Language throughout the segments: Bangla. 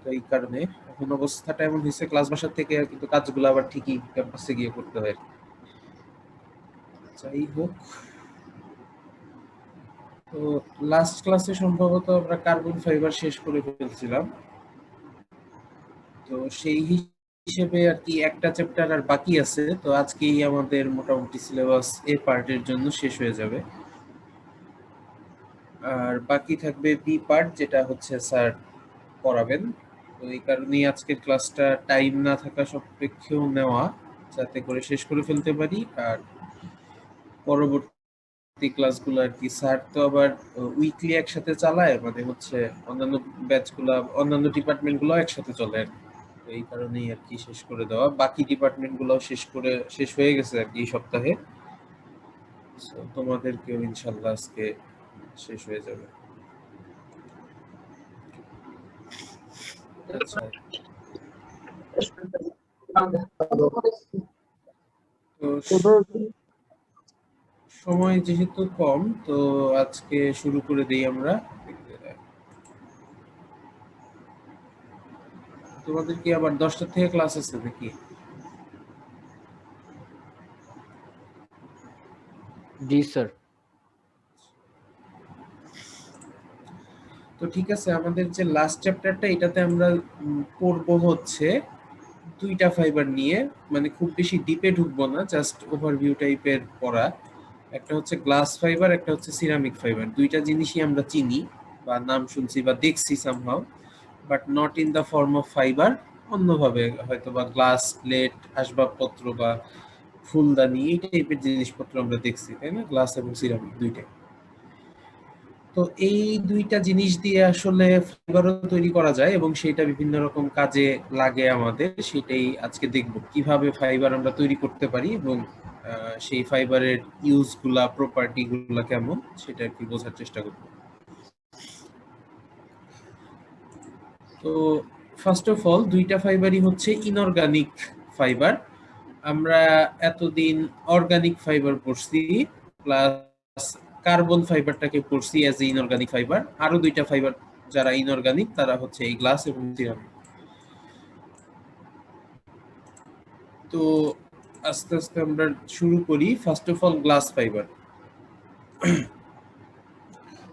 তো এই কারণে এখন অবস্থাটা এমন হয়েছে, ক্লাস বাসার থেকে কিন্তু কাজগুলো আবার ঠিকই ক্যাম্পাসে গিয়ে করতে হয়। যাই হোক, তো লাস্ট ক্লাসে সম্ভবত আমরা কার্বন ফাইবার শেষ করে ফেলছিলাম। তো সেই হিসেবে আর কি একটা চ্যাপ্টার আর বাকি আছে, তো আজকেই আমাদের মোটামুটি সিলেবাস এ পার্টের জন্য শেষ হয়ে যাবে। আর বাকি থাকবে বি পার্ট, যেটা হচ্ছে স্যার পড়াবেন। তো এই কারণেই আজকের ক্লাসটা টাইম না থাকা সাপেক্ষেও নেওয়া, যাতে করে শেষ করে ফেলতে পারি। আর পরবর্তী ক্লাসগুলো আর কি স্যার তো আবার উইকলি একসাথে চালায়, মানে হচ্ছে অন্যান্য ব্যাচগুলো, অন্যান্য ডিপার্টমেন্টগুলো একসাথে চলে আর কি। তো এই কারণেই আর কি শেষ করে দেওয়া। বাকি ডিপার্টমেন্টগুলো শেষ হয়ে গেছে আর কি এই সপ্তাহে। তোমাদেরকেও ইনশাল্লাহ আজকে শেষ হয়ে যাবে। আচ্ছা, তো সময় যেহেতু কম, তো আজকে শুরু করে দেই আমরা। তোমাদের কি আবার 10টা থেকে ক্লাস আছে নাকি? জি স্যার। তো ঠিক আছে, আমাদের যে লাস্ট চ্যাপ্টারটা, এটাতে আমরা পড়বো হচ্ছে 2টা ফাইবার নিয়ে, মানে খুব বেশি ডিপে ঢুকবো না, জাস্ট ওভারভিউ টাইপের পড়া। একটা হচ্ছে গ্লাস ফাইবার, একটা হচ্ছে সিরামিক ফাইবার। 2টা জিনিসই আমরা চিনি বা নাম শুনছি বা দেখছি somehow, but not in the form of fibre. অন্যভাবে হয়তো বা গ্লাস প্লেট, আসবাবপত্র বা ফুলদানি, এই টাইপের জিনিসপত্র আমরা দেখছি, তাই না? গ্লাস এবং সিরামিক দুইটাই। তো এই 2টা জিনিস দিয়ে আসলে ফাইবারও তৈরি করা যায় এবং সেটা বিভিন্ন রকম কাজে লাগে আমাদের। সেটাই আজকে দেখব, কিভাবে ফাইবার আমরা তৈরি করতে পারি এবং সেই ফাইবারের ইউজগুলা, প্রপার্টি গুলা কেমন, সেটা আর কি বোঝার চেষ্টা করব। তো ফার্স্ট অফ অল, 2টা ফাইবারই হচ্ছে ইনঅর্গানিক ফাইবার। আমরা এতদিন অর্গানিক ফাইবার পড়ছি, প্লাস কার্বন ফাইবারটাকে পড়ছি অ্যাজ এ ইনঅর্গানিক ফাইবার। আরো 2টা ফাইবার যারা ইনঅর্গানিক, তারা হচ্ছে এই গ্লাস এবং সিরামিক। তো আস্তে আস্তে আমরা শুরু করি। First of all, glass fibre.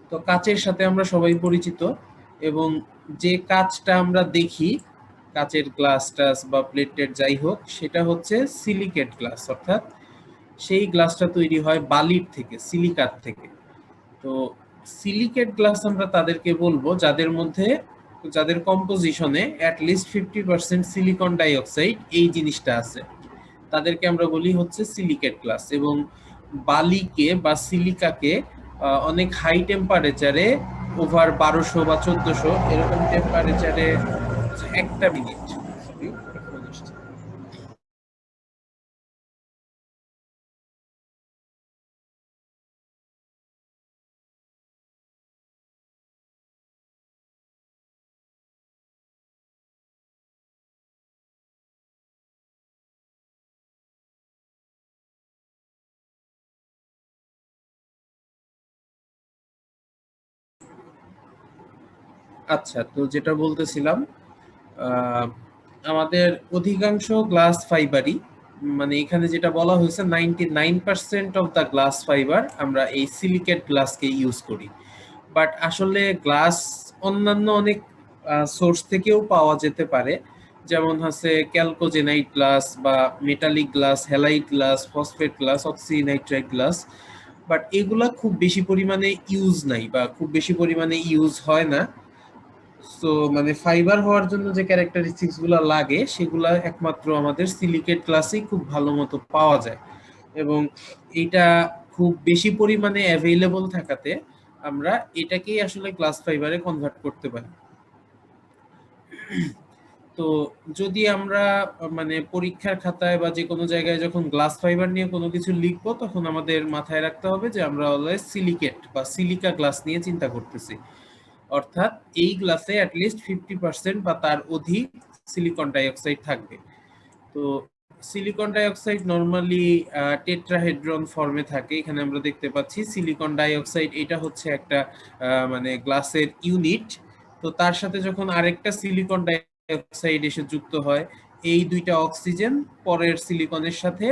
তো কাচের সাথে আমরা সবাই পরিচিত, এবং যে কাচটা আমরা দেখি, কাচের গ্লাস টাস বা প্লেটের যাই হোক, সেটা হচ্ছে সিলিকেট গ্লাস, অর্থাৎ সেই গ্লাসটা তৈরি হয় বালির থেকে, সিলিকার থেকে। তো সিলিকেট গ্লাস আমরা তাদেরকে বলবো যাদের কম্পোজিশনে অ্যাটলিস্ট 50% সিলিকন ডাইঅক্সাইড এই জিনিসটা আছে, তাদেরকে আমরা বলি হচ্ছে সিলিকেট গ্লাস। এবং বালিকে বা সিলিকাকে অনেক হাই টেম্পারেচারে, ওভার 1200 বা 1400 এরকম টেম্পারেচারে, একটা মিনিট, আচ্ছা, তো যেটা বলতেছিলাম, আমাদের অধিকাংশ গ্লাস ফাইবারই, মানে এখানে যেটা বলা হয়েছে 99% অফ দ্য গ্লাস ফাইবার আমরা এই সিলিকেট গ্লাসকে ইউজ করি। বাট আসলে গ্লাস অন্যান্য অনেক সোর্স থেকেও পাওয়া যেতে পারে, যেমন হচ্ছে ক্যালকোজেনাইট গ্লাস বা metallic glass, halide glass, phosphate glass, oxynitride glass. But এগুলা খুব বেশি পরিমাণে ইউজ নাই বা খুব বেশি পরিমাণে ইউজ হয় না। সো মানে ফাইবার হওয়ার জন্য যে ক্যারেক্টারিস্টিক্স গুলা লাগে, সেগুলা একমাত্র আমাদের সিলিকেট গ্লাসেই খুব ভালো মতো পাওয়া যায়। এবং এটা খুব বেশি পরিমাণে অ্যাভেলেবল থাকাতে আমরা এটাকেই আসলে গ্লাস ফাইবারে কনভার্ট করতে পারি। তো যদি আমরা মানে পরীক্ষার খাতায় বা যে কোনো জায়গায় যখন গ্লাস ফাইবার নিয়ে কোনো কিছু লিখবো, তখন আমাদের মাথায় রাখতে হবে যে আমরা অলওয়েজ সিলিকেট বা সিলিকা গ্লাস নিয়ে চিন্তা করতেছি। অর্থাৎ এই গ্লাসে অ্যাটলিস্ট 50% বা তার অধিক সিলিকন ডাইঅক্সাইড থাকবে। তো সিলিকন ডাইঅক্সাইড নরমালি টেট্রাহেড্রন ফর্মে থাকে। এখানে আমরা দেখতে পাচ্ছি সিলিকন ডাইঅক্সাইড, এটা হচ্ছে একটা মানে গ্লাসের ইউনিট, তো তার সাথে যখন আরেকটা সিলিকন ডাইঅক্সাইড এসে যুক্ত হয়, এই দুইটা অক্সিজেন পরের সিলিকনের সাথে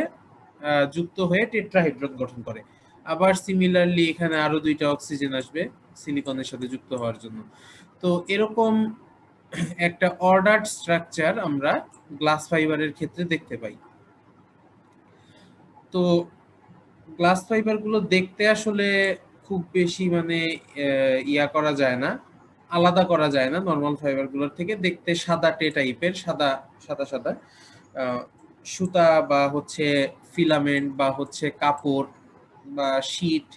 যুক্ত হয়ে টেট্রাহাইড্রন গঠন করে। আবার সিমিলারলি এখানে আরো দুইটা অক্সিজেন আসবে সিলিকনের সাথে যুক্ত হওয়ার জন্য। তো এরকম একটা অর্ডার্ড স্ট্রাকচার আমরা গ্লাস ফাইবারের ক্ষেত্রে দেখতে পাই। তো গ্লাস ফাইবার গুলো দেখতে আসলে খুব বেশি মানে ইয়া করা যায় না, আলাদা করা যায় না নর্মাল ফাইবার গুলোর থেকে। দেখতে সাদাটে টাইপের, সাদা সাদা সাদা সুতা বা হচ্ছে ফিলামেন্ট বা হচ্ছে কাপড় বা sheet,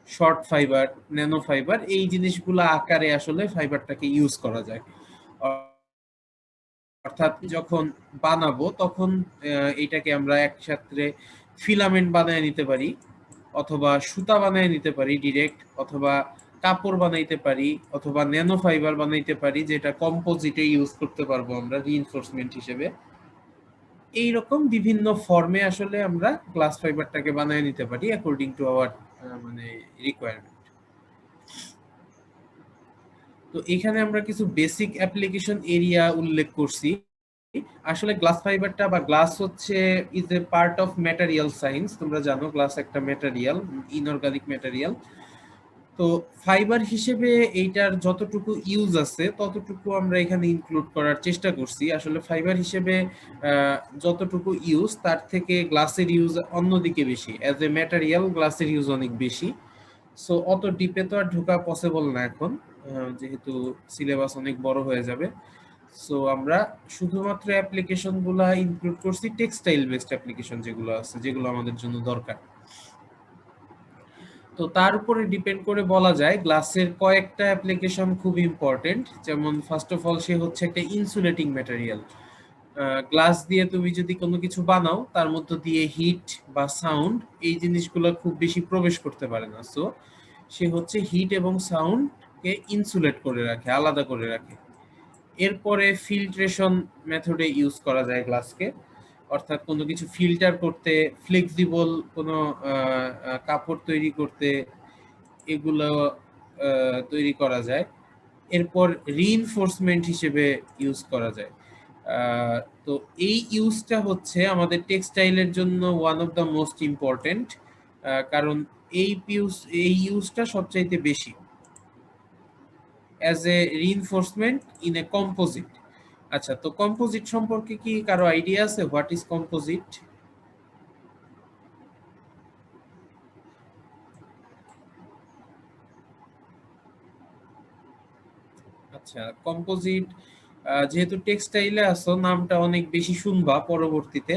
short fibre, nano fibre, এই জিনিসগুলো আকারে আসলে ফাইবারটাকে ইউজ করা যায়। অর্থাৎ যখন বানাবো তখন এইটাকে আমরা একসাথে ফিলামেন্ট বানায় নিতে পারি, অথবা সুতা বানায় নিতে পারি ডিরেক্ট, অথবা কাপড় বানাইতে পারি, অথবা ন্যানো ফাইবার বানাইতে পারি, যেটা কম্পোজিটে ইউজ করতে পারবো আমরা রিইনফোর্সমেন্ট হিসেবে। এইরকম বিভিন্ন ফর্মে আসলে আমরা গ্লাস ফাইবারটাকে বানায় নিতে পারি অ্যাকর্ডিং টু আওয়ার মানে রিকোয়ারমেন্ট। তো এখানে আমরা কিছু বেসিক অ্যাপ্লিকেশন এরিয়া উল্লেখ করছি। আসলে গ্লাস ফাইবারটা বা গ্লাস হচ্ছে is a part of material science. তোমরা জানো গ্লাস একটা ম্যাটেরিয়াল, ইনঅর্গানিক ম্যাটেরিয়াল। তো ফাইবার হিসেবে এইটার যতটুকু ইউজ আছে ততটুকু আমরা এখানে ইনক্লুড করার চেষ্টা করছি। আসলে ফাইবার হিসেবে যতটুকু ইউজ তার থেকে গ্লাসের ইউজ অন্যদিকে বেশি। অ্যাজ এ ম্যাটেরিয়াল গ্লাসের ইউজ অনেক বেশি। সো অত ডিপে তো আর ঢোকা পসিবল না এখন, যেহেতু সিলেবাস অনেক বড় হয়ে যাবে। সো আমরা শুধুমাত্র অ্যাপ্লিকেশন গুলা ইনক্লুড করছি, টেক্সটাইল বেসড অ্যাপ্লিকেশন যেগুলো আছে, যেগুলো আমাদের জন্য দরকার। তো তার উপরে ডিপেন্ড করে বলা যায় গ্লাসের কয়েকটা অ্যাপ্লিকেশন খুব ইম্পর্টেন্ট। যেমন ফার্স্ট অফ অল সে হচ্ছে একটা ইনসুলেটিং ম্যাটেরিয়াল। গ্লাস দিয়ে তুমি যদি কোনো কিছু বানাও তার মধ্য দিয়ে হিট বা সাউন্ড এই জিনিসগুলো খুব বেশি প্রবেশ করতে পারে না। সো সে হচ্ছে হিট এবং সাউন্ডকে ইনসুলেট করে রাখে, আলাদা করে রাখে। এরপরে ফিল্ট্রেশন মেথডে ইউজ করা যায় গ্লাসকে, অর্থাৎ কোনো কিছু ফিল্টার করতে, ফ্লেক্সিবল কোনো কাপড় তৈরি করতে এগুলো তৈরি করা যায়। এরপর রিইনফোর্সমেন্ট হিসেবে ইউজ করা যায়। তো এই ইউজটা হচ্ছে আমাদের টেক্সটাইলের জন্য one of the most important, কারণ এই ইউজটা সবচাইতে বেশি as a reinforcement in a composite. আচ্ছা, তো কম্পোজিট সম্পর্কে কি কারো আইডিয়া আছে? What is composite? আচ্ছা, কম্পোজিট যেহেতু টেক্সটাইলে আসো নামটা অনেক বেশি শুনবা পরবর্তীতে।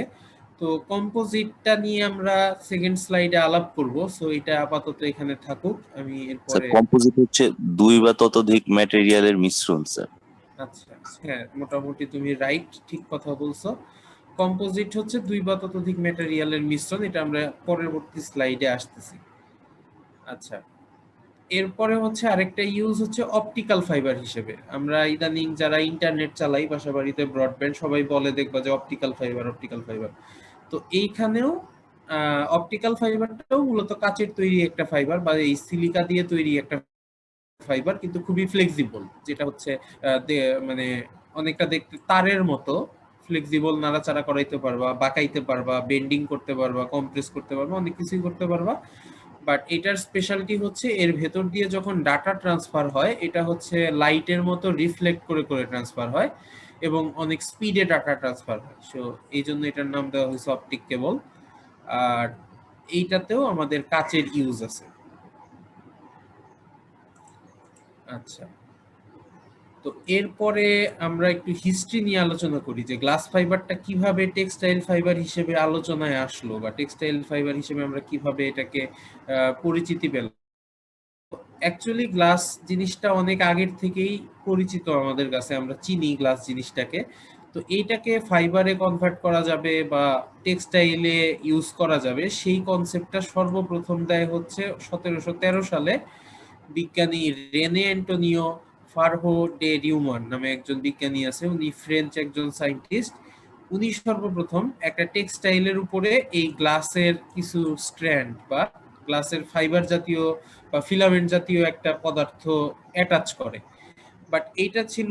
তো কম্পোজিটটা নিয়ে আমরা সেকেন্ড স্লাইডে আলাপ করব। সো এটা আপাতত এখানে থাকুক, আমি স্যার এরপরে। কম্পোজিট হচ্ছে দুই বা ততোধিক ম্যাটেরিয়ালের মিশ্রণ স্যার। আচ্ছা, হ্যাঁ, মোটামুটি তুমি রাইট, ঠিক কথা বলছো। কম্পোজিট হচ্ছে দুই বা ততোধিক ম্যাটেরিয়ালের মিশ্রণ, এটা আমরা পরবর্তী স্লাইডে আসতেছি। আচ্ছা, এরপরে হচ্ছে আরেকটা ইউজ হচ্ছে অপটিক্যাল ফাইবার হিসেবে। আমরা ইদানিং যারা ইন্টারনেট চালাই বাসা বাড়িতে ব্রডব্যান্ড, সবাই বলে দেখবা যে অপটিক্যাল ফাইবার, অপটিক্যাল ফাইবার। তো এইখানেও অপটিক্যাল ফাইবারটাও মূলত কাচের তৈরি একটা ফাইবার বা এই সিলিকা দিয়ে তৈরি একটা ফাইবার, কিন্তু খুবই ফ্লেক্সিবল, যেটা হচ্ছে মানে অনেকটা দেখতে তারের মতো ফ্লেক্সিবল, নাড়াচাড়া করাইতে পারবা, বাঁকাইতে পারবা, বেন্ডিং করতে পারবা, কম্প্রেস করতে পারবা, অনেক কিছুই করতে পারবা। বাট এটার স্পেশালিটি হচ্ছে এর ভেতর দিয়ে যখন ডাটা ট্রান্সফার হয় এটা হচ্ছে লাইটের মতো রিফ্লেক্ট করে করে ট্রান্সফার হয় এবং অনেক স্পিডে ডাটা ট্রান্সফার হয়। সো এই জন্য এটার নাম দেওয়া হয়েছে অপটিক কেবল। আর এইটাতেও আমাদের কাচের ইউজ আছে। আচ্ছা, তো এরপরে আমরা একটু হিস্ট্রি নিয়ে আলোচনা করি যে গ্লাস ফাইবারটা কিভাবে টেক্সটাইল ফাইবার হিসেবে আলোচনায় আসলো, বা টেক্সটাইল ফাইবার হিসেবে আমরা কিভাবে এটাকে পরিচিতি পেলাম। অ্যাকচুয়ালি গ্লাস জিনিসটা অনেক আগের থেকেই পরিচিত আমাদের কাছে, আমরা চিনি গ্লাস জিনিসটাকে। তো এইটাকে ফাইবারে কনভার্ট করা যাবে বা টেক্সটাইলে ইউজ করা যাবে, সেই কনসেপ্টটা সর্বপ্রথম দেয় হচ্ছে 1713 সালে বিজ্ঞানী রেনে অ্যান্টোনিও ফারহো ডে রিউমান নামে একজন বিজ্ঞানী আছে, উনি ফ্রেঞ্চ একজন সায়েন্টিস্ট। উনি সর্বপ্রথম একটা টেক্সটাইলের উপরে এই গ্লাসের কিছু স্ট্র্যান্ড বা গ্লাসের ফাইবার জাতীয় বা ফিলামেন্ট জাতীয় একটা পদার্থ অ্যাটাচ করে। বাট এইটা ছিল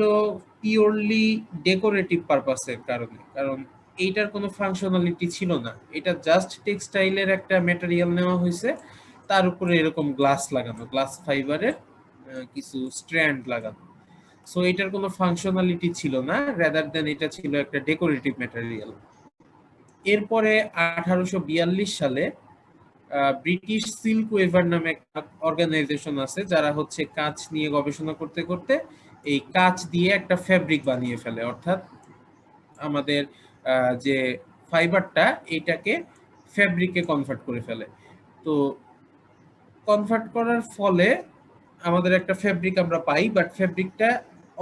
পিওরলি ডেকোরেটিভ পারপাসের কারণে, কারণ এইটার কোনো ফাংশনালিটি ছিল না। এটা জাস্ট টেক্সটাইলের একটা ম্যাটেরিয়াল নেওয়া হয়েছে, তার উপরে এরকম গ্লাস লাগানো, গ্লাস ফাইবারের কিছু স্ট্র্যান্ড লাগানো। সো এটার কোনো ফাংশনালিটি ছিল না, রাদার দেন এটা ছিল একটা ডেকোরেটিভ ম্যাটেরিয়াল। এরপরে 1842 সালে ব্রিটিশ সিল্ক ওয়েভার নামে একটা অর্গানাইজেশন আছে, যারা হচ্ছে কাঁচ নিয়ে গবেষণা করতে করতে এই কাঁচ দিয়ে একটা ফ্যাব্রিক বানিয়ে ফেলে, অর্থাৎ আমাদের যে ফাইবারটা এটাকে ফ্যাব্রিকে কনভার্ট করে ফেলে। তো কনভার্ট করার ফলে আমাদের একটা ফ্যাব্রিক আমরা পাই, বাট ফ্যাব্রিকটা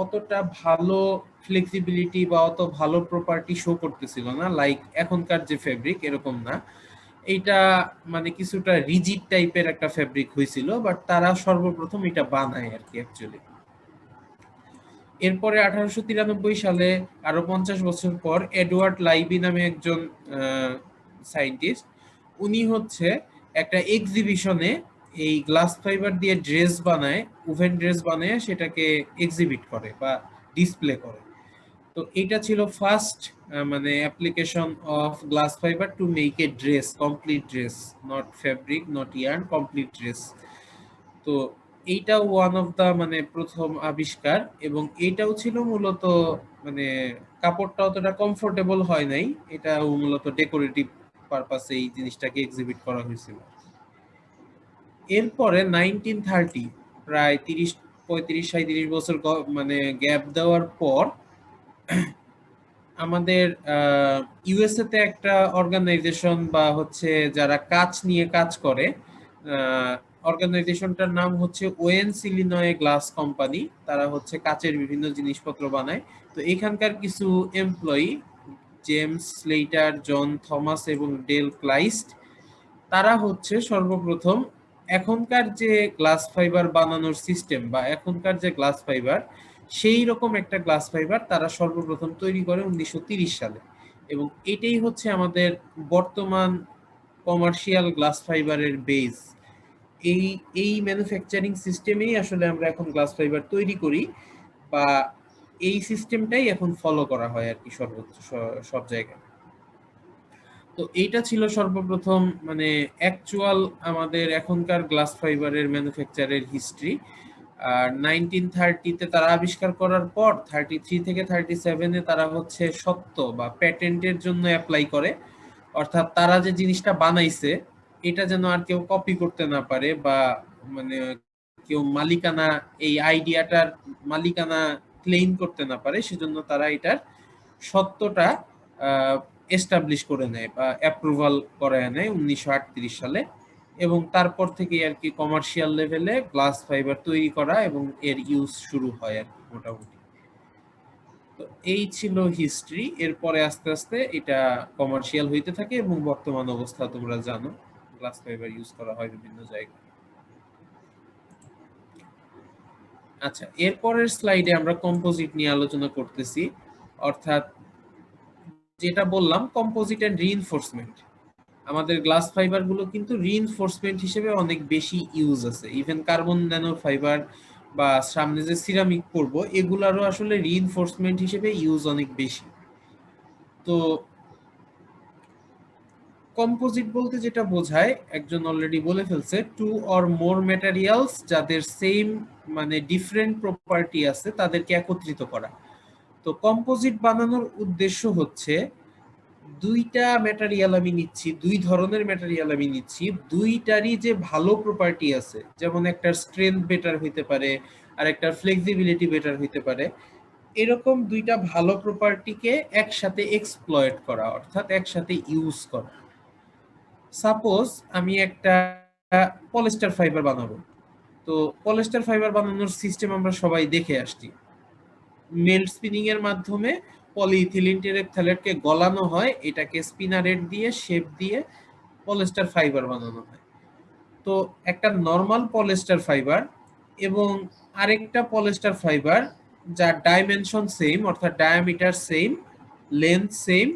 অতটা ভালো ফ্লেক্সিবিলিটি বা অত ভালো প্রপার্টি শো করতেছিল না, লাইক এখনকার যে ফ্যাব্রিক এরকম না। এইটা মানে কিছুটা রিজিড টাইপের একটা ফ্যাব্রিক হয়েছিল, বাট তারা সর্বপ্রথম এটা বানায় আর কি অ্যাকচুয়ালি। এরপরে 1893 সালে, আরো 50 বছর পর, এডওয়ার্ড লাইবি নামে একজন সায়েন্টিস্ট, উনি হচ্ছে একটা এক্সিবিশনে এই গ্লাস ফাইবার দিয়ে ড্রেস বানায়, ওভেন ড্রেস বানায় সেটাকে এক্সিবিট করে বা ডিসপ্লে করে। তো এটা ছিল ফার্স্ট মানে application of glass fibre to make a dress, complete dress, not fabric, not yarn, complete dress. তো এইটা ওয়ান অফ দা মানে প্রথম আবিষ্কার, এবং এইটাও ছিল মূলত মানে কাপড়টা অতটা কমফোর্টেবল হয় নাই, এটা মূলত ডেকোরেটিভ পারপাসে এই জিনিসটাকে এক্সিবিট করা হয়েছিল। এরপরে 1930, প্রায় 35-37 বছর মানে গ্যাপ দেওয়ার পর, আমাদের ইউএসএ তে একটা অর্গানাইজেশন বা হচ্ছে যারা কাঁচ নিয়ে কাজ করে, অর্গানাইজেশনটার নাম হচ্ছে ওয়েন্স ইলিনয় গ্লাস কোম্পানি। তারা হচ্ছে কাচের বিভিন্ন জিনিসপত্র বানায়। তো এখানকার কিছু এমপ্লয়ি, জেমস স্লেটার, জন থমাস এবং ডেল ক্লাইস্ট, তারা হচ্ছে সর্বপ্রথম এখনকার যে গ্লাস ফাইবার বানানোর সিস্টেম বা এখনকার যে গ্লাস ফাইবার, সেই রকম একটা গ্লাস ফাইবার তারা সর্বপ্রথম তৈরি করে 1930 সালে, এবং এটাই হচ্ছে আমাদের বর্তমান কমার্শিয়াল গ্লাস ফাইবারের বেস। এই এই ম্যানুফ্যাকচারিং সিস্টেমেই আসলে আমরা এখন গ্লাস ফাইবার তৈরি করি, বা এই সিস্টেমটাই এখন ফলো করা হয় আর কি সর্বোচ্চ সব জায়গায়। তো এইটা ছিল সর্বপ্রথম মানে অ্যাকচুয়াল আমাদের এখনকার গ্লাস ফাইবারের ম্যানুফ্যাকচারের হিস্ট্রি। আর 1930-তে তারা আবিষ্কার করার পর 33 থেকে 37-এ তারা হচ্ছে সত্ত্ব বা প্যাটেন্টের জন্য অ্যাপ্লাই করে, অর্থাৎ তারা যে জিনিসটা বানাইছে এটা যেন আর কেউ কপি করতে না পারে, বা মানে কেউ মালিকানা, এই আইডিয়াটার মালিকানা ক্লেইম করতে না পারে, সেজন্য তারা এটার সত্যটা এস্টাবলিশ করে নেয় বা অ্যাপ্রুভাল করায় নেয় 1938 সালে, এবং তারপর থেকে আর কি কমার্শিয়াল লেভেলে গ্লাস ফাইবার তৈরি করা এবং এর ইউজ শুরু হয় আর কি মোটামুটি। তো এই ছিল হিস্ট্রি। এরপরে আস্তে আস্তে এটা কমার্শিয়াল হইতে থাকে এবং বর্তমান অবস্থা তোমরা জানো, গ্লাস ফাইবার ইউজ করা হয় বিভিন্ন জায়গায়। আচ্ছা, এরপরের স্লাইডে আমরা কম্পোজিট নিয়ে আলোচনা করতেছি, অর্থাৎ যেটা বললাম কম্পোজিট এন্ড রিইনফোর্সমেন্ট। আমাদের গ্লাস ফাইবার গুলো কিন্তু রিইনফোর্সমেন্ট হিসেবে অনেক বেশি ইউজ আছে, ইভেন কার্বন ন্যানো ফাইবার বা সামনে যে সিরামিক পরবো এগুলারও আসলে রিইনফোর্সমেন্ট হিসেবে ইউজ অনেক বেশি। তো কম্পোজিট বলতে যেটা বোঝায়, একজন অলরেডি বলে ফেলছে, টু অর মোর ম্যাটেরিয়ালস যাদের সেম মানে ডিফারেন্ট প্রপার্টি আছে তাদেরকে একত্রিত করা। তো কম্পোজিট বানানোর উদ্দেশ্য হচ্ছে দুইটা ম্যাটেরিয়াল আমি নিচ্ছি, দুই ধরনের ম্যাটেরিয়াল আমি নিচ্ছি, দুইটারই যে ভালো প্রপার্টি আছে, যেমন একটার স্ট্রেংথ বেটার হইতে পারে আর একটার ফ্লেক্সিবিলিটি বেটার হইতে পারে, এরকম দুইটা ভালো প্রপার্টিকে একসাথে এক্সপ্লয়েট করা, অর্থাৎ একসাথে ইউজ করা। সাপোজ আমি একটা পলিস্টার ফাইবার বানাবো। তো পলিস্টার ফাইবার বানানোর সিস্টেম আমরা সবাই দেখে আসছি। মেল্ট স্পিনিং এর মাধ্যমে পলিইথিলিন টেরেপথ্যালেটকে গলানো হয়, এটাকে স্পিনারেট দিয়ে শেপ দিয়ে পলিস্টার ফাইবার বানানো হয়। তো একটা নরমাল পলিস্টার ফাইবার এবং আরেকটা পলিস্টার ফাইবার যার ডাইমেনশন সেম, অর্থাৎ diameter same, length same,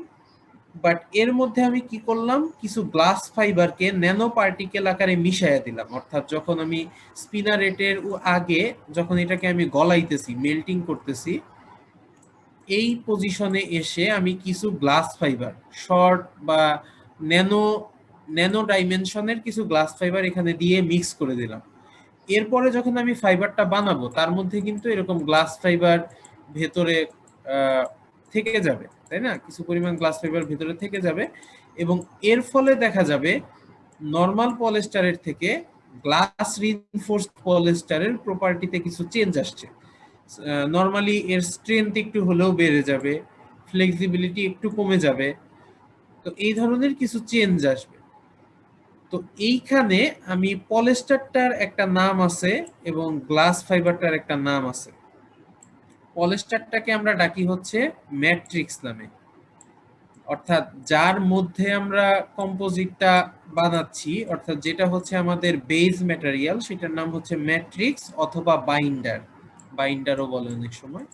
but এর মধ্যে আমি কি করলাম, কিছু গ্লাস ফাইবারকে ন্যানো পার্টিকেল আকারে মিশাইয়া দিলাম। অর্থাৎ যখন আমি স্পিনারেটের আগে যখন এটাকে আমি গলাইতেছি, মেল্টিং করতেছি, এই পজিশনে এসে আমি কিছু গ্লাস ফাইবার শর্ট বা ন্যানো ন্যানো ডাইমেনশনের কিছু গ্লাস ফাইবার এখানে দিয়ে মিক্স করে দিলাম। এরপরে যখন আমি ফাইবারটা বানাবো তার মধ্যে কিন্তু এরকম গ্লাস ফাইবার ভেতরে আহ, থেকে যাবে, তাই না? কিছু পরিমাণ গ্লাস ফাইবার ভেতরে থেকে যাবে এবং এর ফলে দেখা যাবে নর্মাল পলিস্টারের থেকে গ্লাস রিইনফোর্সড পলিস্টারের প্রপার্টিতে কিছু চেঞ্জ আসছে। নর্মালি এর স্ট্রেংথ একটু হলেও বেড়ে যাবে, ফ্লেক্সিবিলিটি একটু কমে যাবে, তো এই ধরনের কিছু চেঞ্জ আসবে। তো এইখানে আমি পলিস্টারটার একটা নাম আছে এবং গ্লাস ফাইবারটার একটা নাম আছে। পলিস্টারটাকে আমরা ডাকি হচ্ছে ম্যাট্রিক্স নামে, অর্থাৎ যার মধ্যে আমরা কম্পোজিটটা বানাচ্ছি, অর্থাৎ যেটা হচ্ছে আমাদের বেস ম্যাটেরিয়াল, সেটার নাম হচ্ছে ম্যাট্রিক্স অথবা বাইন্ডার, বাইন্ডারও বলে অনেক সময়।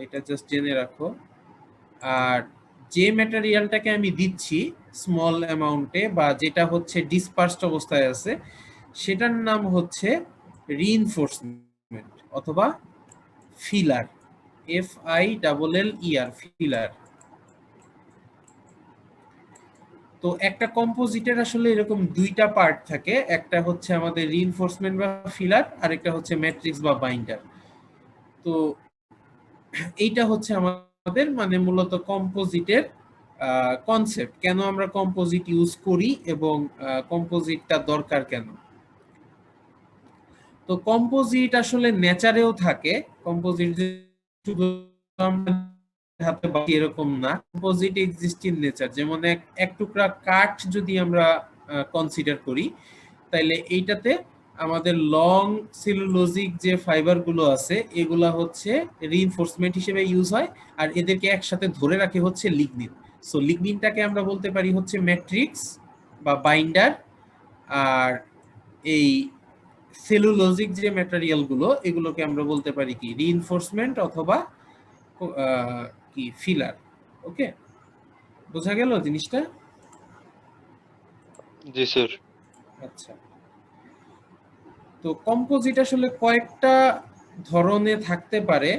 এটা জাস্ট জেনে রাখো। আর যে ম্যাটেরিয়ালটাকে আমি দিচ্ছি স্মল অ্যামাউন্টে বা যেটা হচ্ছে ডিসপার্সড অবস্থায় আছে, সেটার নাম হচ্ছে রিইনফোর্সমেন্ট অথবা ফিলার, FILLER, ফিলার। তো একটা কম্পোজিটের আসলে এরকম দুইটা পার্ট থাকে, একটা হচ্ছে আমাদের রিইনফোর্সমেন্ট বা ফিলার, আর একটা হচ্ছে ম্যাট্রিক্স বা বাইন্ডার। তো এইটা হচ্ছে আমাদের মানে মূলত কম্পোজিটের কনসেপ্ট, কেন আমরা কম্পোজিট ইউজ করি এবং কম্পোজিটটা দরকার কেন। তো কম্পোজিট আসলে নেচারেও থাকে, কম্পোজিট শুধু আমরা হাতে বাকি এরকম না, কম্পোজিট এক্সিস্ট ইন নেচার। যেমন এক টুকরা কাঠ যদি আমরা কনসিডার করি, তাইলে এইটাতে আমাদের লং সেলুলোজিক যে ফাইবার গুলো আছে এগুলা হচ্ছে রিইনফোর্সমেন্ট হিসেবে ইউজ হয়, আর এদেরকে একসাথে ধরে রাখে হচ্ছে লিগনিন। সো লিগনিনটাকে আমরা বলতে পারি হচ্ছে ম্যাট্রিক্স বা বাইন্ডার, আর এই সেলুলোজিক যে ম্যাটেরিয়াল গুলো এগুলোকে আমরা বলতে পারি কি রিইনফোর্সমেন্ট অথবা কি ফিলার। ওকে, বোঝা গেল জিনিসটা? জি স্যার। আচ্ছা, তো কম্পোজিট আসলে কয়েকটা ধরনে থাকতে পারে,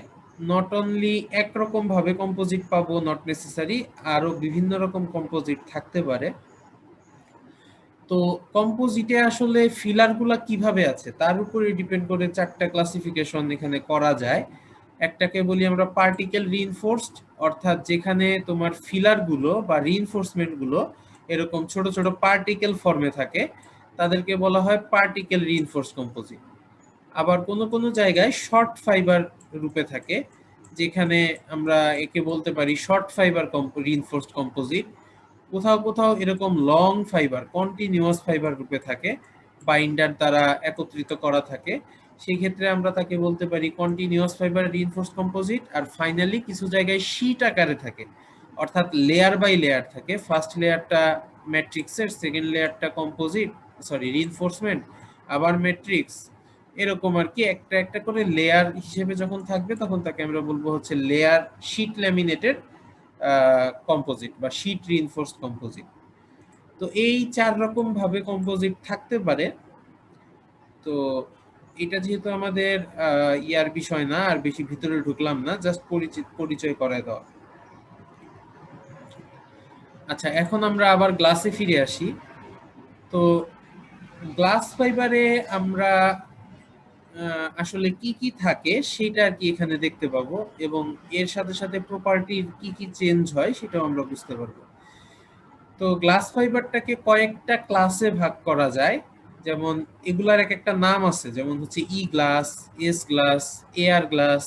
নট অনলি একরকম ভাবে কম্পোজিট পাবো, নট নেসেসারি, আরো বিভিন্ন রকম কম্পোজিট থাকতে পারে। তো কম্পোজিটে আসলে ফিলারগুলা কিভাবে আছে তার উপরে ডিপেন্ড করে চারটা ক্লাসিফিকেশন এখানে করা যায়। একটাকে বলি আমরা পার্টিকেল রিইনফোর্সড, অর্থাৎ যেখানে তোমার ফিলারগুলো বা রিইনফোর্সমেন্টগুলো এরকম ছোট ছোট পার্টিকেল ফর্মে থাকে, তাদেরকে বলা হয় পার্টিকেল রিইনফোর্সড কম্পোজিট। আবার কোনো কোনো জায়গায় শর্ট ফাইবার রূপে থাকে, যেখানে আমরা একে বলতে পারি শর্ট ফাইবার রিইনফোর্সড কম্পোজিট। কোথাও কোথাও এরকম লং ফাইবার কন্টিনিউয়াস ফাইবার রূপে থাকে, বাইন্ডার দ্বারা একত্রিত করা থাকে, সেই ক্ষেত্রে আমরা তাকে বলতে পারি কন্টিনিউয়াস ফাইবার রিইনফোর্সড কম্পোজিট। আর ফাইনালি কিছু জায়গায় শীট আকারে থাকে, অর্থাৎ লেয়ার বাই লেয়ার থাকে, ফার্স্ট লেয়ারটা ম্যাট্রিক্সের, সেকেন্ড লেয়ারটা কম্পোজিট রিইনফোর্সমেন্ট, আবার ম্যাট্রিক্স, এরকম আর কি একটা একটা করে লেয়ার হিসেবে যখন থাকবে তখন তাকে আমরা বলবো হচ্ছে লেয়ার শীট ল্যামিনেটেড কম্পোজিট বা শীট রিইনফোর্সড কম্পোজিট। তো এই চার রকম ভাবে কম্পোজিট থাকতে পারে। তো এটা যেহেতু আমাদের ইয়ার বিষয় না, আর বেশি ভিতরে ঢুকলাম না, জাস্ট পরিচয় করায় দেওয়া। আচ্ছা, এখন আমরা আবার গ্লাসে ফিরে আসি। তো গ্লাস ফাইবারে আমরা আসলে কি কি থাকে সেটা আর কি এখানে দেখতে পাবো, এবং এর সাথে সাথে প্রপার্টির কি কি চেঞ্জ হয় সেটাও আমরা বুঝতে পারবো। তো গ্লাস ফাইবারটাকে কয়েকটা ক্লাসে ভাগ করা যায়, যেমন এগুলার এক একটা নাম আছে, যেমন হচ্ছে E glass, S glass, AR glass,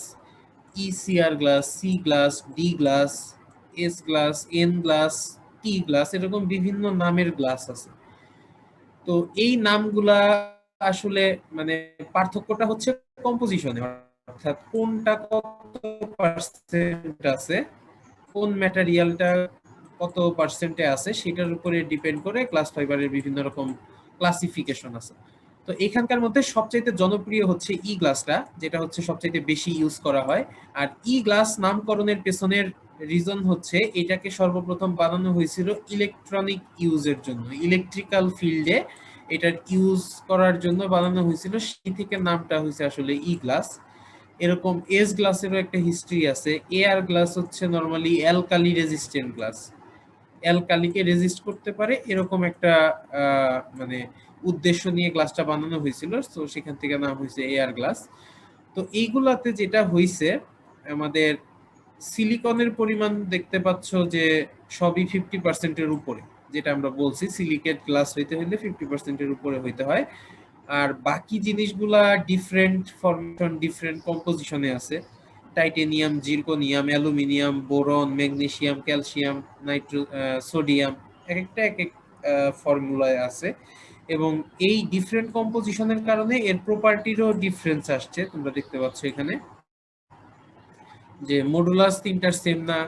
ECR glass, C glass, D glass, S glass, N glass, T glass, এরকম বিভিন্ন নামের গ্লাস আছে। তো এই নামগুলা আসলে মানে পার্থক্যটা হচ্ছে কম্পোজিশনে, অর্থাৎ কোনটা কত পার্সেন্ট আছে, কোন ম্যাটেরিয়ালটা কত পার্সেন্টে আছে সেটার উপরে ডিপেন্ড করে ক্লাস ফাইবারের বিভিন্ন রকম ক্লাসিফিকেশন আছে। তো এখানকার মধ্যে সবচাইতে জনপ্রিয় হচ্ছে ই গ্লাসটা, যেটা হচ্ছে সবচাইতে বেশি ইউজ করা হয়। আর ই গ্লাস নামকরণের পেছনের রিজন হচ্ছে এটাকে সর্বপ্রথম বানানো হয়েছিল ইলেকট্রনিক ইউজের জন্য, ইলেকট্রিক্যাল ফিল্ডে এটার ইউজ করার জন্য বানানো হয়েছিল, সেই থেকে নামটা হয়েছে আসলে ই গ্লাস। এরকম এস গ্লাসেরও একটা হিস্ট্রি আছে। এয়ার গ্লাস হচ্ছে নরমালি অ্যালকালি রেজিস্ট্যান্ট গ্লাস, অ্যালকালিকে রেজিস্ট করতে পারে এরকম একটা মানে উদ্দেশ্য নিয়ে গ্লাসটা বানানো হয়েছিল, তো সেখান থেকে নাম হয়েছে এয়ার গ্লাস। তো এইগুলাতে যেটা হয়েছে, আমাদের সিলিকনের পরিমাণ দেখতে পাচ্ছ যে সবই 50%-এর উপরে, যেটা আমরা বলছি সিলিকেট গ্লাস হইতে হইলে 50%-এর উপরে হইতে হয়। আর বাকি জিনিসগুলা ডিফারেন্ট ফরমেশন, ডিফারেন্ট কম্পোজিশনে আছে। Titanium, zirconium, aluminium, boron, magnesium, calcium, sodium, এক একটা এক এক ফর্মুলায় আছে। এবং এই ডিফারেন্ট কম্পোজিশনের কারণে এর প্রপার্টিরও ডিফারেন্স আসছে। তোমরা দেখতে পাচ্ছ এখানে যে মডুলাস তিনটার সেম না,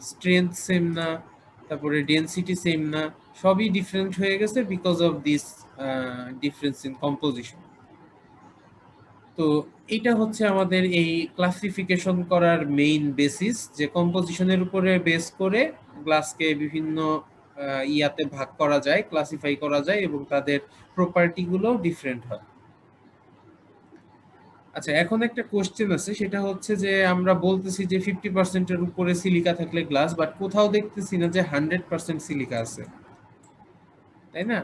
স্ট্রেংথ সেম না, তারপরে ডেনসিটি সেম না, সবই ডিফারেন্ট হয়ে গেছে because of this difference in composition. তো এটা হচ্ছে আমাদের এই ক্লাসিফিকেশন করার মেইন বেসিস, যে কম্পোজিশনের উপরে বেস করে গ্লাসকে বিভিন্ন ইয়াতে ভাগ করা যায়, ক্লাসিফাই করা যায় এবং তাদের প্রপার্টি গুলো ডিফারেন্ট হয়। আচ্ছা, এখন একটা কোশ্চেন আছে, সেটা হচ্ছে যে আমরা বলতেছি যে 50%-এর উপরে সিলিকা থাকলে গ্লাস, বাট কোথাও দেখতেছি না যে 100% সিলিকা আছে, তাই না?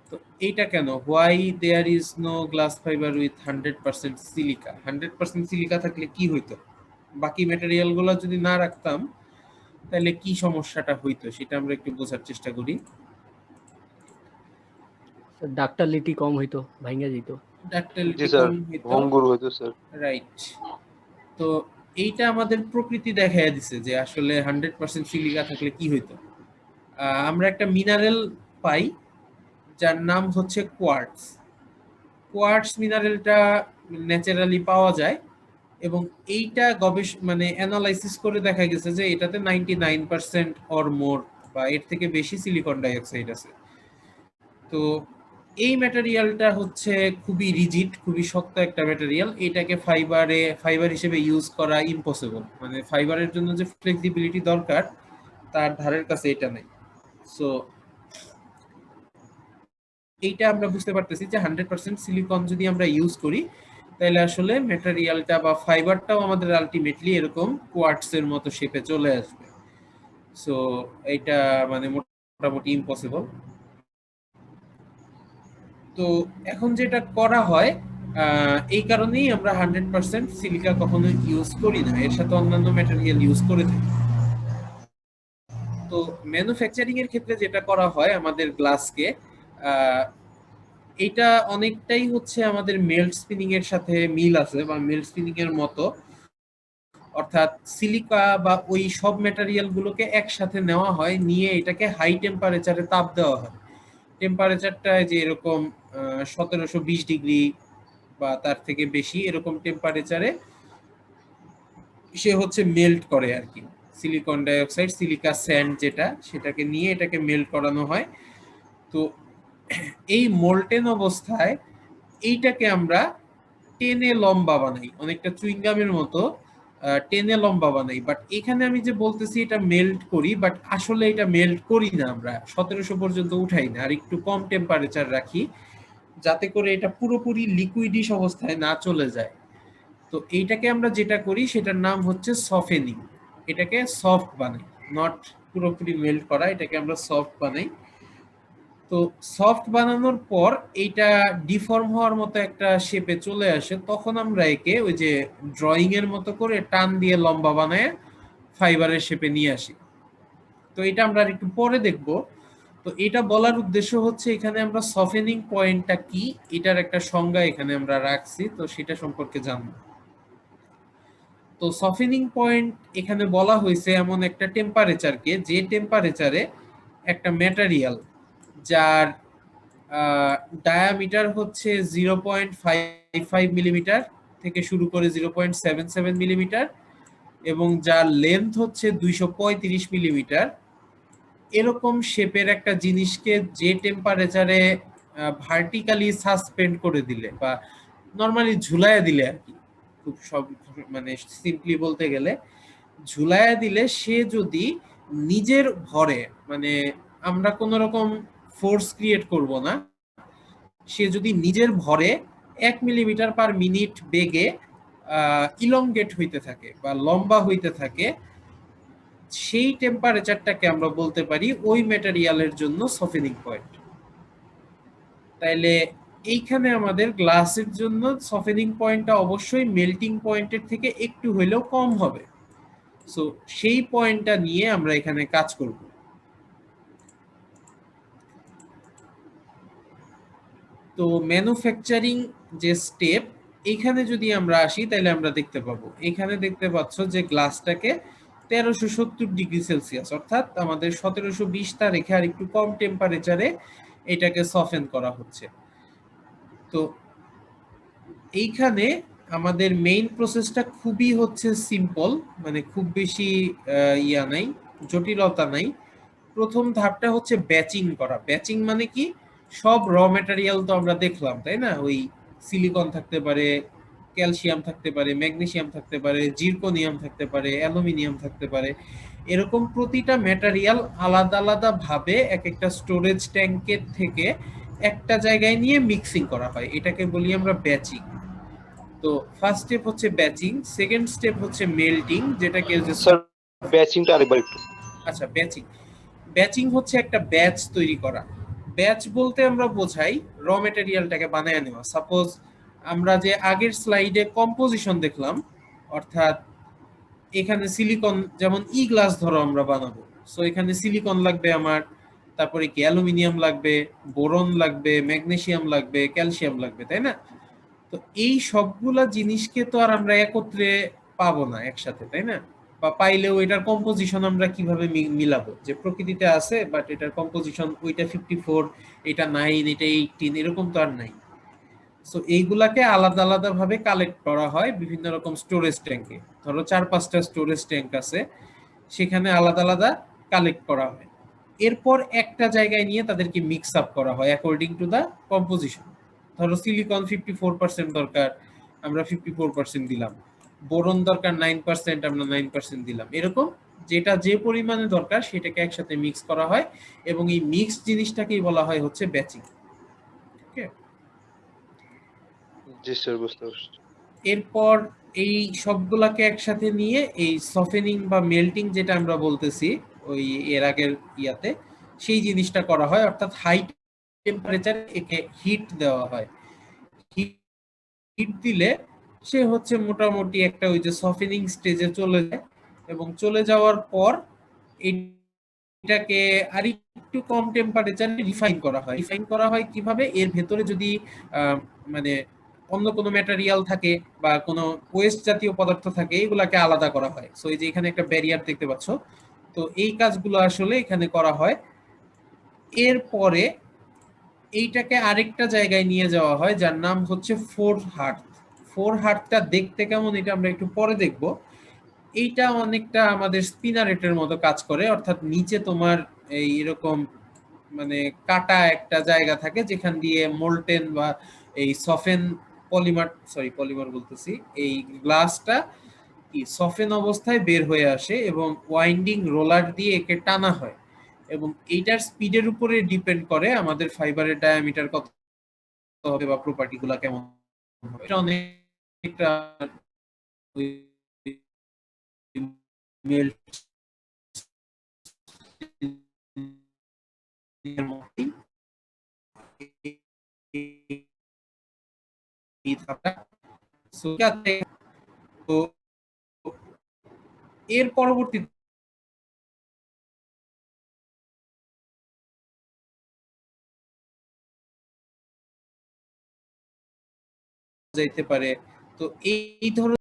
তো এইটা কেন? Why there is no glass fiber with 100% silica? 100% silica থাকলে কি হইতো? বাকি ম্যাটেরিয়াল গুলো যদি না রাখতাম তাহলে কি সমস্যাটা হইতো সেটা আমরা একটু বোঝার চেষ্টা করি। ডাক্টালিটি কম হইতো, ভাঙা যেত। ডাক্টিলিটি স্যার, কম হইতো, ভঙ্গুর হইতো স্যার। রাইট। তো এইটা আমাদের প্রকৃতি দেখাইয়া দিছে যে আসলে 100% সিলিকা থাকলে কি হইতো। আমরা একটা মিনারেল পাই যার নাম হচ্ছে কোয়ার্টজ। কোয়ার্টজ মিনারেলটা ন্যাচারালি পাওয়া যায় এবং এইটা মানে অ্যানালাইসিস করে দেখা গেছে যে এটাতে 99% অর মোর বা এর থেকে বেশি সিলিকন ডাইঅক্সাইড আছে। তো এই ম্যাটেরিয়ালটা হচ্ছে খুবই রিজিড, খুবই শক্ত একটা ম্যাটেরিয়াল। এটাকে ফাইবার হিসেবে ইউজ করা ইম্পসিবল, মানে ফাইবারের জন্য যে ফ্লেক্সিবিলিটি দরকার তার ধারের কাছে এটা নেই। সো এইটা আমরা বুঝতে পারতেছি যে 100% সিলিকন যদি আমরা ইউজ করি তাহলে আসলে ম্যাটেরিয়ালটা বা ফাইবারটাও আমাদের আলটিমেটলি এরকম কোয়ার্টসের মতো শেপে চলে আসবে। সো এইটা মানে মোটামুটি ইম্পসিবল। তো এখন যেটা করা হয়, এই কারণেই আমরা 100% সিলিকা কখনো ইউজ করি না, এর সাথে অন্যান্য ম্যাটেরিয়াল ইউজ করে থাকি। তো ম্যানুফ্যাকচারিং এর ক্ষেত্রে যেটা করা হয় আমাদের গ্লাসকে, এটা অনেকটাই হচ্ছে আমাদের মেল্ট স্পিনিং এর সাথে মিল আছে বা মেল্ট স্পিনিং এর মতো। অর্থাৎ সিলিকা বা ওই সব ম্যাটেরিয়াল গুলোকে একসাথে নেওয়া হয়, নিয়ে এটাকে হাই টেম্পারেচারে তাপ দেওয়া হয়। টেম্পারেচারটা যে এরকম 1720 ডিগ্রি বা তার থেকে বেশি এরকম টেম্পারেচারে সে হচ্ছে মেল্ট করে আর কি। সিলিকন ডাইঅক্সাইড, সিলিকা স্যান্ড যেটা, সেটাকে নিয়ে এটাকে মেল্ট করানো হয়। তো এই মোল্টেন অবস্থায় এইটাকে আমরা টেনে লম্বা বানাই, অনেকটা চুইংগামের মতো টেনে লম্বা বানাই। বাট এখানে আমি যে বলতেছি এটা মেল্ট করি, বাট আসলে এটা মেল্ট করি না, আমরা 1700 পর্যন্ত উঠাই না, আর একটু কম টেম্পারেচার রাখি যাতে করে এটা পুরোপুরি লিকুইডিশ অবস্থায় না চলে যায়। তো এইটাকে আমরা যেটা করি সেটার নাম হচ্ছে সফেনিং। এটাকে সফট বানাই, নট পুরোপুরি মেল্ট করা, এটাকে আমরা সফট বানাই। তো সফট বানানোর পর এইটা ডিফর্ম হওয়ার মতো একটা শেপে চলে আসে, তখন আমরা একে ওই যে ড্রয়িং এর মতো করে টান দিয়ে লম্বা বানায় ফাইবারের শেপে নিয়ে আসি। তো এটা আমরা আর একটু পরে দেখব। তো এটা বলার উদ্দেশ্য হচ্ছে এখানে আমরা সফেনিং পয়েন্টটা কি এটার একটা সংজ্ঞা এখানে আমরা রাখছি, তো সেটা সম্পর্কে জানবো। তো সফেনিং পয়েন্ট এখানে বলা হয়েছে এমন একটা টেম্পারেচারকে, যে টেম্পারেচারে একটা ম্যাটেরিয়াল যার ডায়ামিটার হচ্ছে 0.55 মিলিমিটার থেকে শুরু করে 0.77 মিলিমিটার এবং যার লেন্থ হচ্ছে 235 মিলিমিটার, এরকম শেপের একটা জিনিসকে যে টেম্পারেচারে ভার্টিক্যালি সাসপেন্ড করে দিলে বা নর্মালি ঝুলাইয়া দিলে আর কি, খুব সব মানে সিম্পলি বলতে গেলে, ঝুলায়া দিলে সে যদি নিজের ভরে, মানে আমরা কোন রকম ফোর্স ক্রিয়েট করব না, সে যদি নিজের ভরে 1 মিলিমিটার/মিনিট বেগে ইলংগেট হইতে থাকে বা লম্বা হইতে থাকে, সেই টেম্পারেচারটাকে আমরা বলতে পারি ওই ম্যাটেরিয়ালের জন্য সফেনিং পয়েন্ট। তাইলে এইখানে আমাদের গ্লাসের জন্য সফেনিং পয়েন্টটা অবশ্যই মেল্টিং পয়েন্টের থেকে একটু হলেও কম হবে। সো সেই পয়েন্টটা নিয়ে আমরা এখানে কাজ করব। তো ম্যানুফ্যাকচারিং যে স্টেপ, এখানে যদি আমরা আসি তাহলে আমরা দেখতে পাবো, এখানে দেখতে পাচ্ছ যে গ্লাসটাকে 1370°C অর্থাৎ আমাদের 1720 টা রেখে আর একটু কম টেম্পারেচারে এটাকে সফেন করা হচ্ছে। তো এইখানে আমাদের মেইন প্রসেসটা খুবই হচ্ছে সিম্পল, মানে খুব বেশি ইয়া নাই, জটিলতা নাই। প্রথম ধাপটা হচ্ছে ব্যাচিং করা। ব্যাচিং মানে কি, সব র ম্যাটেরিয়াল তো আমরা দেখলাম তাই না, ওই সিলিকন থাকতে পারে, ক্যালসিয়াম থাকতে পারে, ম্যাগনেসিয়াম থাকতে পারে, জিরকোনিয়াম থাকতে পারে, অ্যালুমিনিয়াম থাকতে পারে। এরকম প্রতিটা ম্যাটেরিয়াল আলাদা আলাদা ভাবে এক একটা স্টোরেজ ট্যাঙ্কের থেকে একটা জায়গায় নিয়ে মিক্সিং করা হয়, এটাকে বলি আমরা ব্যাচিং। তো ফার্স্ট স্টেপ হচ্ছে ব্যাচিং, সেকেন্ড স্টেপ হচ্ছে মেল্টিং, যেটাকে স্যার ব্যাচিংটা আরেকবার একটু। আচ্ছা, ব্যাচিং ব্যাচিং হচ্ছে একটা ব্যাচ তৈরি করা। ব্যাচ বলতে আমরা বোঝাই র মেটেরিয়ালটাকে বানায় নেওয়া। সাপোজ আমরা যে আগের স্লাইডে কম্পোজিশন দেখলাম, অর্থাৎ এখানে সিলিকন, যেমন ই গ্লাস ধরো আমরা বানাবো, সো এখানে সিলিকন লাগবে আমার, তারপরে কি অ্যালুমিনিয়াম লাগবে, বোরন লাগবে, ম্যাগনেসিয়াম লাগবে, ক্যালসিয়াম লাগবে, তাই না? তো এই সবগুলা জিনিসকে তো আর আমরা একত্রে পাবো না একসাথে, তাই না? বা পাইলেও এটার কম্পোজিশন আমরা কিভাবে মিলাবো, যে প্রকৃতিতে আছে বাট এটার কম্পোজিশন ওইটা 54, এটা 9, এটা 18, এরকম তো আর নাই। সো এইগুলাকে আলাদা আলাদা ভাবে কালেক্ট করা হয় বিভিন্ন রকম স্টোরেজ ট্যাঙ্কে। ধরো 4-5টা স্টোরেজ ট্যাঙ্ক আছে, সেখানে আলাদা আলাদা কালেক্ট করা হয়। এরপর একটা জায়গায় নিয়ে তাদেরকে মিক্স আপ করা হয় অ্যাকর্ডিং টু দা কম্পোজিশন। ধরো সিলিকন 54% দরকার, আমরা 54% দিলাম। বোরন দরকার 9%, আমরা 9% দিলাম। এরকম যেটা যে পরিমাণে দরকার সেটাকে একসাথে মিক্স করা হয়, এবং এই মিক্স জিনিসটাকেই বলা হয় হচ্ছে ব্যাচিং। ওকে, জি স্যার, বুঝতে পারছি। এরপর এই সবগুলাকে একসাথে নিয়ে এই সফেনিং বা মেল্টিং যেটা আমরা বলতেছি ওই এর আগের ইয়াতে, সেই জিনিসটা করা হয়, অর্থাৎ হাই টেম্পারেচার একে হিট দেওয়া হয়। হিট দিলে সে হচ্ছে মোটামুটি একটা ওই যে সফেনিং স্টেজে চলে যায়, এবং চলে যাওয়ার পর এটাকে আর একটু কম টেম্পারেচারে রিফাইন করা হয়। রিফাইন করা হয় কিভাবে, এর ভেতরে যদি মানে অন্য কোনো ম্যাটেরিয়াল থাকে বা কোনো ওয়েস্ট জাতীয় পদার্থ থাকে, এগুলাকে আলাদা করা হয়। সো এই যে এখানে একটা ব্যারিয়ার দেখতে পাচ্ছ, তো এই কাজগুলো আসলে এখানে করা হয়। এরপরে এইটাকে আরেকটা জায়গায় নিয়ে যাওয়া হয় যার নাম হচ্ছে ফোর হার্ট। ফোর হার্টটা দেখতে কেমন এটা আমরা একটু পরে দেখব। এইটা অনেকটা আমাদের স্পিনারেটের মতো কাজ করে, অর্থাৎ নিচে তোমার এই এরকম মানে কাটা একটা জায়গা থাকে যেখান দিয়ে মোল্টেন বা এই সফেন পলিমার বলতেছি, এই গ্লাসটা কি সফেন অবস্থায় বের হয়ে আসে, এবং ওয়াইন্ডিং রোলার দিয়ে একে টানা হয়, এবং এইটার স্পিডের উপরে ডিপেন্ড করে আমাদের ফাইবারের ডায়ামিটার কত হবে বা প্রপার্টি গুলা কেমন হবে। এটা অনেকটা মেল্ট তো এর পরবর্তী যাইতে পারে। তো এই ধরনের